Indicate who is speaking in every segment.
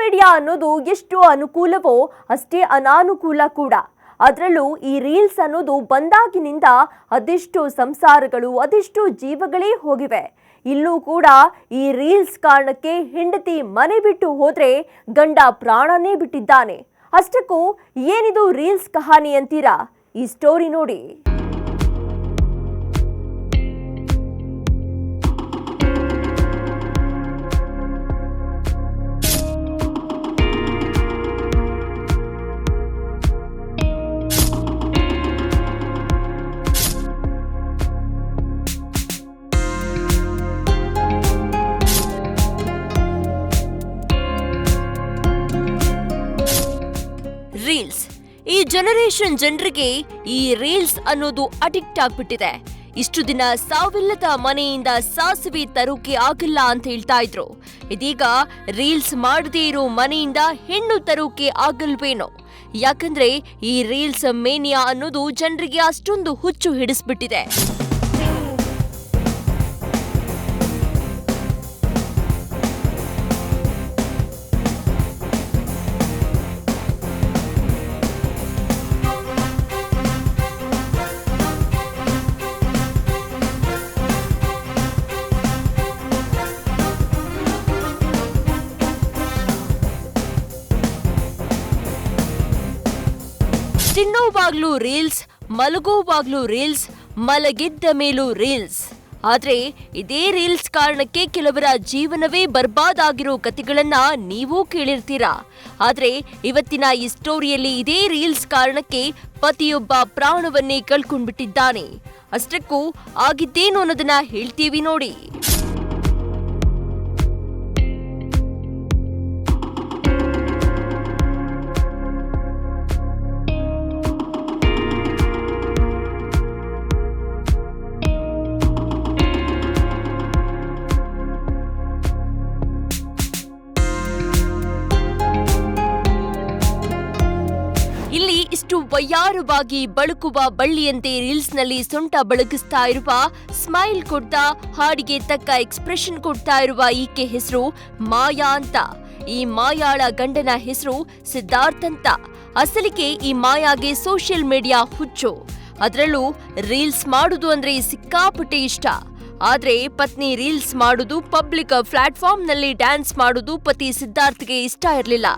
Speaker 1: Media ಅನ್ನೋದು ಎಷ್ಟು ಅನುಕೂಲವೋ ಅಷ್ಟೇ ಅನಾನುಕೂಲ ಕೂಡ. ಅದರಲ್ಲೂ ಈ ರೀಲ್ಸ್ ಅನ್ನೋದು ಬಂದಾಗಿನಿಂದ ಅದೆಷ್ಟು ಸಂಸಾರಗಳು ಅದೆಷ್ಟು ಜೀವಗಳೇ ಹೋಗಿವೆ. ಇಲ್ಲೂ ಕೂಡ ಈ ರೀಲ್ಸ್ ಕಾರಣಕ್ಕೆ ಹೆಂಡತಿ ಮನೆ ಬಿಟ್ಟು ಹೋದ್ರೆ ಗಂಡ ಪ್ರಾಣನೇ ಬಿಟ್ಟಿದ್ದಾನೆ. ಅಷ್ಟಕ್ಕೂ ಏನಿದು ರೀಲ್ಸ್ ಕಹಾನಿ ಅಂತೀರಾ? ಈ ಸ್ಟೋರಿ ನೋಡಿ. ರೀಲ್ಸ್ ಈ ಜನರೇಷನ್ ಜನರಿಗೆ ಈ ರೀಲ್ಸ್ ಅನ್ನೋದು ಅಡಿಕ್ಟ್ ಆಗ್ಬಿಟ್ಟಿದೆ. ಇಷ್ಟು ದಿನ ಸಾವಿಲ್ಲದ ಮನೆಯಿಂದ ಸಾಸಿವೆ ತರೋಕೆ ಆಗಲ್ಲ ಅಂತ ಹೇಳ್ತಾ ಇದ್ರು. ಇದೀಗ ರೀಲ್ಸ್ ಮಾಡದೇ ಇರೋ ಮನೆಯಿಂದ ಹೆಣ್ಣು ತರೋಕೆ ಆಗಲ್ವೇನೋ. ಯಾಕಂದ್ರೆ ಈ ರೀಲ್ಸ್ ಮೇನಿಯಾ ಅನ್ನೋದು ಜನರಿಗೆ ಅಷ್ಟೊಂದು ಹುಚ್ಚು ಹಿಡಿಸ್ಬಿಟ್ಟಿದೆ. ತಿನ್ನೋವಾಗ್ಲೂ ರೀಲ್ಸ್, ಮಲಗೋವಾಗ್ಲೂ ರೀಲ್ಸ್, ಮಲಗಿದ್ದ ಮೇಲೂ ರೀಲ್ಸ್. ಆದ್ರೆ ಇದೇ ರೀಲ್ಸ್ ಕಾರಣಕ್ಕೆ ಕೆಲವರ ಜೀವನವೇ ಬರ್ಬಾದಾಗಿರೋ ಕಥೆಗಳನ್ನ ನೀವೂ ಕೇಳಿರ್ತೀರಾ. ಆದ್ರೆ ಇವತ್ತಿನ ಈ ಸ್ಟೋರಿಯಲ್ಲಿ ಇದೇ ರೀಲ್ಸ್ ಕಾರಣಕ್ಕೆ ಪತಿಯೊಬ್ಬ ಪ್ರಾಣವನ್ನೇ ಕಳ್ಕೊಂಡ್ಬಿಟ್ಟಿದ್ದಾನೆ. ಅಷ್ಟಕ್ಕೂ ಆಗಿದ್ದೇನು ಅನ್ನೋದನ್ನ ಹೇಳ್ತೀವಿ ನೋಡಿ. ಇಲ್ಲಿ ಇಷ್ಟು ವಯ್ಯಾರವಾಗಿ ಬಳುಕುವ ಬಳ್ಳಿಯಂತೆ ರೀಲ್ಸ್ನಲ್ಲಿ ಸೊಂಟ ಬಳಗಿಸ್ತಾ ಇರುವ, ಸ್ಮೈಲ್ ಕೊಡ್ತಾ ಹಾಡಿಗೆ ತಕ್ಕ ಎಕ್ಸ್ಪ್ರೆಷನ್ ಕೊಡ್ತಾ ಇರುವ ಈಕೆ ಹೆಸರು ಮಾಯಾ ಅಂತ. ಈ ಮಾಯಾಳ ಗಂಡನ ಹೆಸರು ಸಿದ್ಧಾರ್ಥ್ ಅಂತ. ಅಸಲಿಗೆ ಈ ಮಾಯಾಗೆ ಸೋಷಿಯಲ್ ಮೀಡಿಯಾ ಹುಚ್ಚು. ಅದರಲ್ಲೂ ರೀಲ್ಸ್ ಮಾಡುದು ಅಂದ್ರೆ ಸಿಕ್ಕಾಪಟ್ಟೆ ಇಷ್ಟ. ಆದ್ರೆ ಪತ್ನಿ ರೀಲ್ಸ್ ಮಾಡುದು, ಪಬ್ಲಿಕ್ ಪ್ಲಾಟ್ಫಾರ್ಮ್ನಲ್ಲಿ ಡ್ಯಾನ್ಸ್ ಮಾಡುದು ಪತಿ ಸಿದ್ಧಾರ್ಥ್ಗೆ ಇಷ್ಟ ಇರಲಿಲ್ಲ.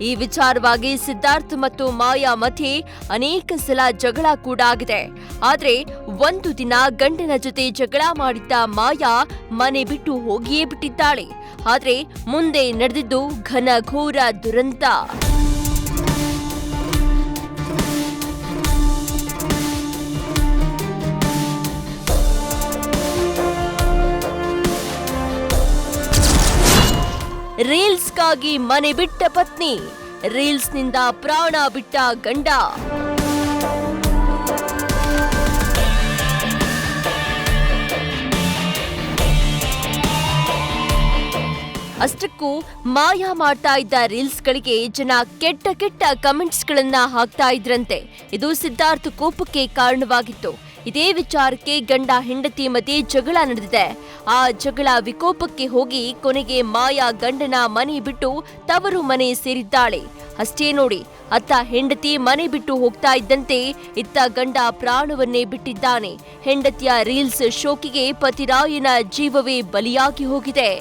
Speaker 1: ಈ ವಿಚಾರವಾಗಿ ಸಿದ್ಧಾರ್ಥ್ ಮತ್ತು ಮಾಯಾ ಮಧ್ಯೆ ಅನೇಕ ಸಲ ಜಗಳ ಕೂಡ ಆಗಿದೆ. ಆದ್ರೆ ಒಂದು ದಿನ ಗಂಡನ ಜೊತೆ ಜಗಳ ಮಾಡಿದ್ದ ಮಾಯಾ ಮನೆ ಬಿಟ್ಟು ಹೋಗಿಯೇ ಬಿಟ್ಟಿದ್ದಾಳೆ. ಆದ್ರೆ ಮುಂದೆ ನಡೆದಿದ್ದು ಘನಘೋರ ದುರಂತ. ರೀಲ್ಸ್ಗಾಗಿ ಮನೆ ಬಿಟ್ಟ ಪತ್ನಿ, ರೀಲ್ಸ್ನಿಂದ ಪ್ರಾಣ ಬಿಟ್ಟ ಗಂಡ. ಅಷ್ಟಕ್ಕೂ ಮಾಯಾ ಮಾಡ್ತಾ ಇದ್ದ ರೀಲ್ಸ್ಗಳಿಗೆ ಜನ ಕೆಟ್ಟ ಕೆಟ್ಟ ಕಮೆಂಟ್ಸ್ಗಳನ್ನ ಹಾಕ್ತಾ ಇದ್ರಂತೆ. ಇದು ಸಿದ್ಧಾರ್ಥ್ ಕೋಪಕ್ಕೆ ಕಾರಣವಾಗಿತ್ತು. ಇದೇ ವಿಚಾರಕ್ಕೆ ಗಂಡ ಹೆಂಡತಿ ಮಧ್ಯೆ ಜಗಳ ನಡೆದಿದೆ. ಆ ಜಗಳ ವಿಕೋಪಕ್ಕೆ ಹೋಗಿ ಕೊನೆಗೆ ಮಾಯಾ ಗಂಡನ ಮನೆ ಬಿಟ್ಟು ತವರು ಮನೆ ಸೇರಿದ್ದಾಳೆ. ಅಷ್ಟೇ ನೋಡಿ, ಅತ್ತ ಹೆಂಡತಿ ಮನೆ ಬಿಟ್ಟು ಹೋಗ್ತಾ ಇದ್ದಂತೆ ಇತ್ತ ಗಂಡ ಪ್ರಾಣವನ್ನೇ ಬಿಟ್ಟಿದ್ದಾನೆ. ಹೆಂಡತಿಯ ರೀಲ್ಸ್ ಶೋಕಿಗೆ ಪತಿರಾಯನ ಜೀವವೇ ಬಲಿಯಾಗಿ ಹೋಗಿದೆ.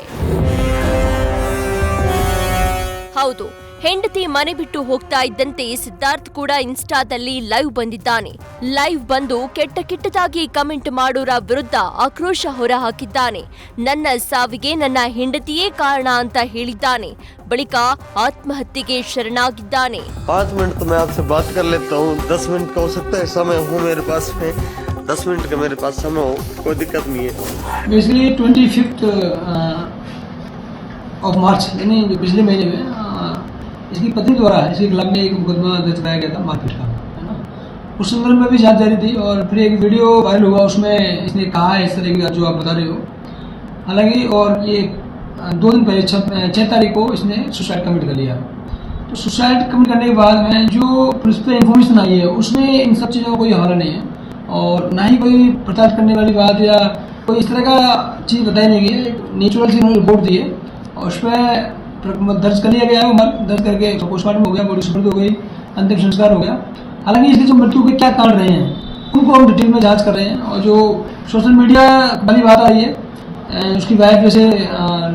Speaker 1: ಹೌದು, ಹೆಂಡತಿ ಮನೆ ಬಿಟ್ಟು ಹೋಗ್ತಾ ಇದ್ದಂತೆ ಸಿದ್ಧಾರ್ಥ್ ಕೂಡ ಇನ್ಸ್ಟಾದಲ್ಲಿ ಲೈವ್ ಬಂದಿದ್ದಾನೆ. ಲೈವ್ ಬಂದು ಕೆಟ್ಟ ಕೆಟ್ಟದಾಗಿ ಕಮೆಂಟ್ ಮಾಡೋರ ವಿರುದ್ಧ ಆಕ್ರೋಶ ಹೊರಹಾಕಿದ್ದಾನೆ. ನನ್ನ ಸಾವಿಗೆ ನನ್ನ ಹೆಂಡತಿಯೇ ಕಾರಣ ಅಂತ ಹೇಳಿದ್ದಾನೆ. ಬಳಿಕ ಆತ್ಮಹತ್ಯೆಗೆ ಶರಣಾಗಿದ್ದಾನೆ.
Speaker 2: 5 मिनट तो मैं आपसे बात कर लेता हूँ. 10 मिनट का हो सकता है समय हो मेरे पास में. 10 मिनट का मेरे पास समय हो, कोई दिक्कत नहीं है.
Speaker 3: बेसिकली 25th ऑफ मार्च यानी पिछले महीने में इसकी पत्नी द्वारा इसके खिलाफ में एक मुकदमा दर्ज कराया गया था मारपीट का, है ना. उस संदर्भ में भी जांच जारी थी और फिर एक वीडियो वायरल हुआ. उसमें इसने कहा है इस तरह की जो आप बता रहे हो. हालांकि और ये 2 दिन पहले 6 तारीख को इसने सुसाइड कमिट कर लिया. तो सुसाइड कमिट करने के बाद में जो पुलिस पे इन्फॉर्मेशन आई है उसमें इन सब चीज़ों का कोई हवाला नहीं है और ना ही कोई प्रताड़ित करने वाली बात या कोई इस तरह का चीज़ बताई नहीं गई. नेचुरल से उन्होंने रिपोर्ट दी है और उस पर दर्ज कर लिया गया है, दर्ज करके पोस्टमार्टम हो गया, बॉडी सुपुर्द हो गई, अंतिम संस्कार हो गया। हालांकि इसके जो मृत्यु के क्या कारण रहे हैं उनको हम डिटेल में जांच कर रहे हैं। और जो सोशल मीडिया वाली बात आई है, उसकी वाइफ जैसे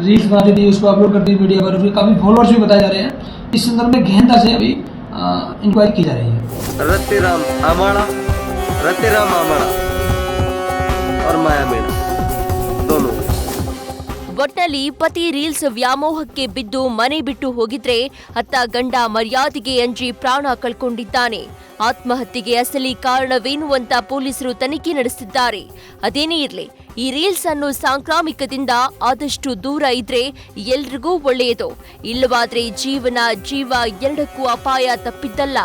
Speaker 3: रील्स बनाती थी, उसको अपलोड करती थी मीडिया पर, उसके काफ़ी फॉलोअर्स भी बताए जा रहे हैं। इस संदर्भ में गहनता से अभी इंक्वायरी की जा रही है।
Speaker 2: रतिराम आमाड़ा और माया मीणा दोनों।
Speaker 1: ಒಟ್ನಲ್ಲಿ ಪತಿ ರೀಲ್ಸ್ ವ್ಯಾಮೋಹಕ್ಕೆ ಬಿದ್ದು ಮನೆ ಬಿಟ್ಟು ಹೋಗಿದ್ರೆ ಅತ್ತ ಗಂಡ ಮರ್ಯಾದೆಗೆ ಅಂಜಿ ಪ್ರಾಣ ಕಳ್ಕೊಂಡಿದ್ದಾನೆ. ಆತ್ಮಹತ್ಯೆಗೆ ಅಸಲಿ ಕಾರಣವೇನು ಅಂತ ಪೊಲೀಸರು ತನಿಖೆ ನಡೆಸುತ್ತಿದ್ದಾರೆ. ಅದೇನೇ ಇರಲಿ, ಈ ರೀಲ್ಸ್ ಅನ್ನು ಸಾಂಕ್ರಾಮಿಕದಿಂದ ಆದಷ್ಟು ದೂರ ಇದ್ರೆ ಎಲ್ರಿಗೂ ಒಳ್ಳೆಯದು. ಇಲ್ಲವಾದ್ರೆ ಜೀವ ಎರಡಕ್ಕೂ ಅಪಾಯ ತಪ್ಪಿದ್ದಲ್ಲ.